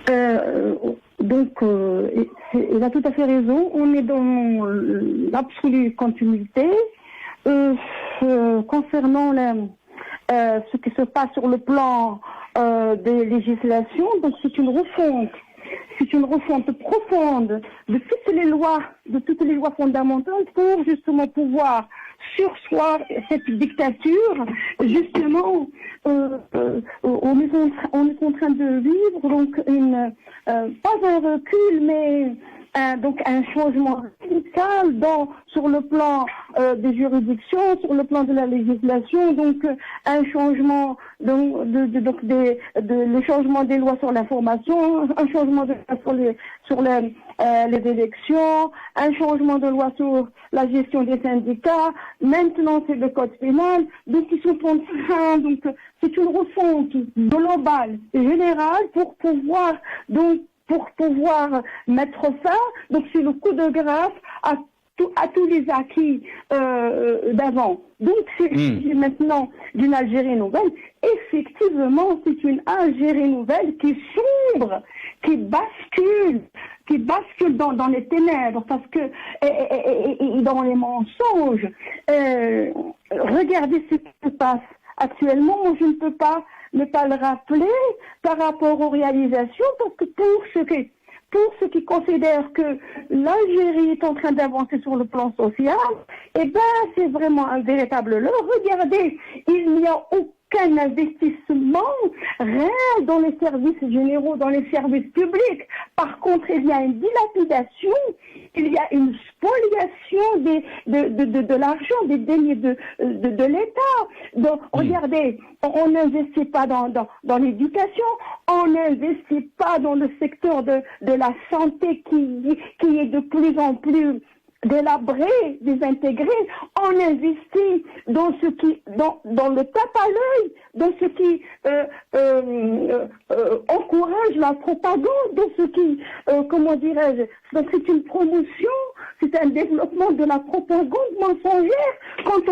Il a tout à fait raison. On est dans l'absolue continuité. Concernant ce qui se passe sur le plan des législations, donc c'est une refonte profonde de toutes les lois fondamentales pour justement pouvoir surseoir cette dictature. Justement, on est en train de vivre donc pas un recul, mais donc un changement radical sur le plan des juridictions, sur le plan de la législation, donc un changement le changement des lois sur l'information, un changement de loi sur les élections, un changement de loi sur la gestion des syndicats. Maintenant, c'est le code pénal. Donc, ils sont en train, donc c'est une refonte globale et générale pour pouvoir mettre fin, donc c'est le coup de grâce à tous les acquis d'avant. Donc c'est maintenant d'une Algérie nouvelle. Effectivement, c'est une Algérie nouvelle qui sombre, qui bascule dans les ténèbres, parce que et dans les mensonges. Regardez ce qui se passe actuellement. Moi, je ne peux pas ne pas le rappeler par rapport aux réalisations, parce que pour ceux qui considèrent que l'Algérie est en train d'avancer sur le plan social, c'est vraiment un véritable leurre. Regardez, il n'y a aucun investissement réel dans les services généraux, dans les services publics. Par contre, il y a une dilapidation, il y a une spoliation de l'argent, des deniers de l'État. Donc, regardez, on n'investit pas dans l'éducation, on n'investit pas dans le secteur de la santé qui est de plus en plus délabré, désintégré. On investit dans le tape à l'œil, dans ce qui encourage la propagande, dans ce qui, donc c'est une promotion, c'est un développement de la propagande mensongère. Quand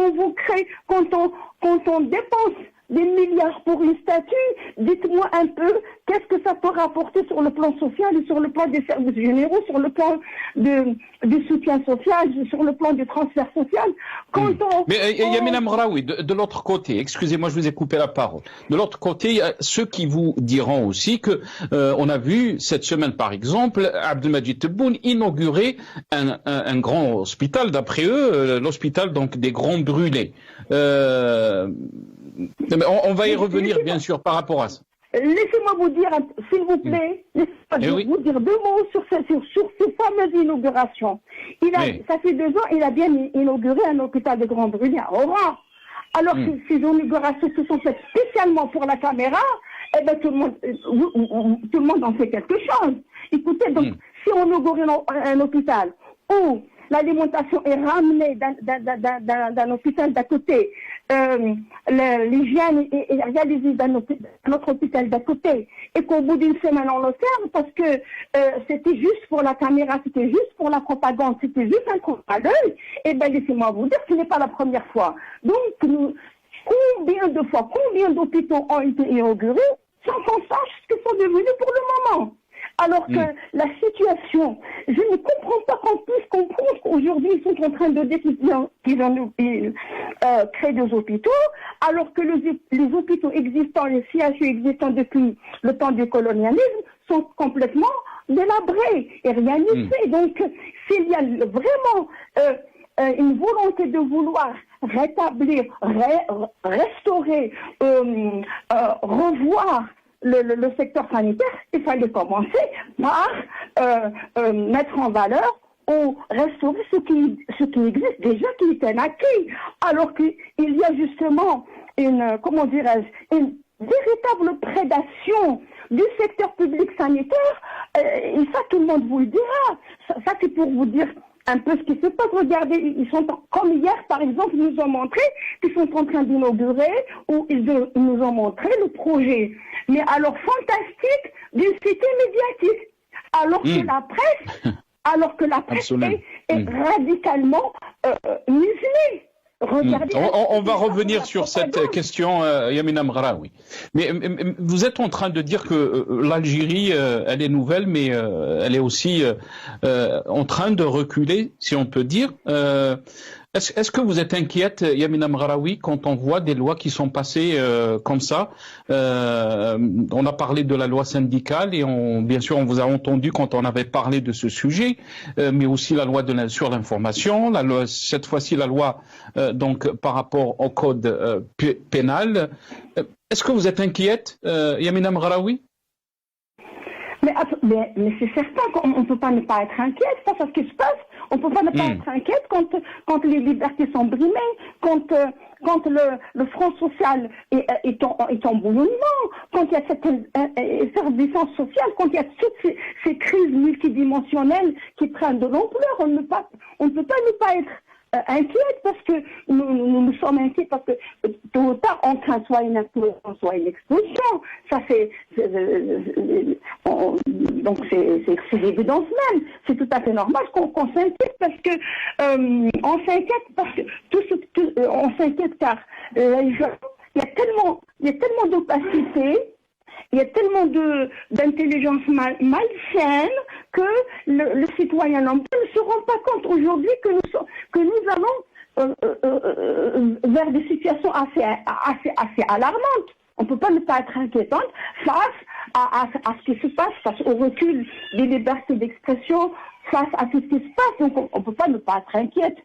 on dépense des milliards pour une statue, dites-moi un peu, qu'est-ce que ça peut rapporter sur le plan social et sur le plan des services généraux, sur le plan du soutien social, sur le plan du transfert social. Mais Yamina Mraoui, de l'autre côté, excusez-moi, je vous ai coupé la parole. De l'autre côté, il y a ceux qui vous diront aussi que on a vu cette semaine, par exemple, Abdelmadjid Tebboune inaugurer un grand hôpital, d'après eux, l'hôpital donc des Grands Brûlés. On va y revenir, bien sûr, par rapport à ça. Laissez-moi vous dire, s'il vous plaît, vous dire deux mots sur ces fameuses inaugurations. Ça fait 2 ans, il a bien inauguré un hôpital de Grand Brûlés à Oran. Alors que ces inaugurations se sont faites spécialement pour la caméra, tout le monde en fait quelque chose. Écoutez, donc, si on inaugure un hôpital où l'alimentation est ramenée d'un hôpital d'à côté, l'hygiène est réalisée dans notre hôpital d'à côté, et qu'au bout d'une semaine on le ferme parce que c'était juste pour la caméra, c'était juste pour la propagande, c'était juste un coup à l'œil, laissez-moi vous dire que ce n'est pas la première fois. Donc, combien d'hôpitaux ont été inaugurés sans qu'on sache ce qu'ils sont devenus pour le moment? Alors que la situation, je ne comprends pas qu'on puisse comprendre qu'aujourd'hui ils sont en train de décider qu'ils créent des hôpitaux, alors que les hôpitaux existants, les CHU existants depuis le temps du colonialisme sont complètement délabrés et rien n'y fait. Donc s'il y a vraiment une volonté de vouloir rétablir, restaurer, revoir le secteur sanitaire, il fallait commencer par mettre en valeur ou restaurer ce qui existe déjà, qui est un acquis. Alors qu'il y a justement une véritable prédation du secteur public sanitaire, et ça tout le monde vous le dira. Ça c'est pour vous dire un peu ce qui se passe. Regardez, ils sont comme hier par exemple, ils nous ont montré qu'ils sont en train d'inaugurer, ou ils nous ont montré le projet, mais alors fantastique, d'une cité médiatique, alors que la presse est radicalement muselée. regardez. On va revenir sur cette question, Yamina Mghraoui. Mais vous êtes en train de dire que l'Algérie, elle est nouvelle, mais elle est aussi en train de reculer, si on peut dire. Est-ce que vous êtes inquiète, Yamina Mghraoui, quand on voit des lois qui sont passées comme ça? On a parlé de la loi syndicale et bien sûr on vous a entendu quand on avait parlé de ce sujet, mais aussi la loi sur l'information, cette fois-ci la loi donc par rapport au code pénal. Est-ce que vous êtes inquiète, Yamina Mghraoui? Mais c'est certain qu'on ne peut pas ne pas être inquiète face à ce qui se passe. On ne peut pas ne pas être inquiète quand les libertés sont brimées, quand le front social est en bouillonnement, quand il y a cette effervescence sociale, quand il y a toutes ces crises multidimensionnelles qui prennent de l'ampleur. On ne peut pas ne pas être inquiète parce que nous sommes inquiets parce que tôt ou tard on craint soit une implosion, soit une explosion. Ça donc c'est l'évidence même. C'est tout à fait normal qu'on s'inquiète parce que on s'inquiète parce que on s'inquiète car les gens, il y a tellement d'opacité. Il y a tellement d'intelligence malsaine que le citoyen lambda ne se rend pas compte aujourd'hui que nous allons vers des situations assez alarmantes. On ne peut pas ne pas être inquiétante face à ce qui se passe, face au recul des libertés d'expression, face à tout ce qui se passe. Donc on ne peut pas ne pas être inquiète.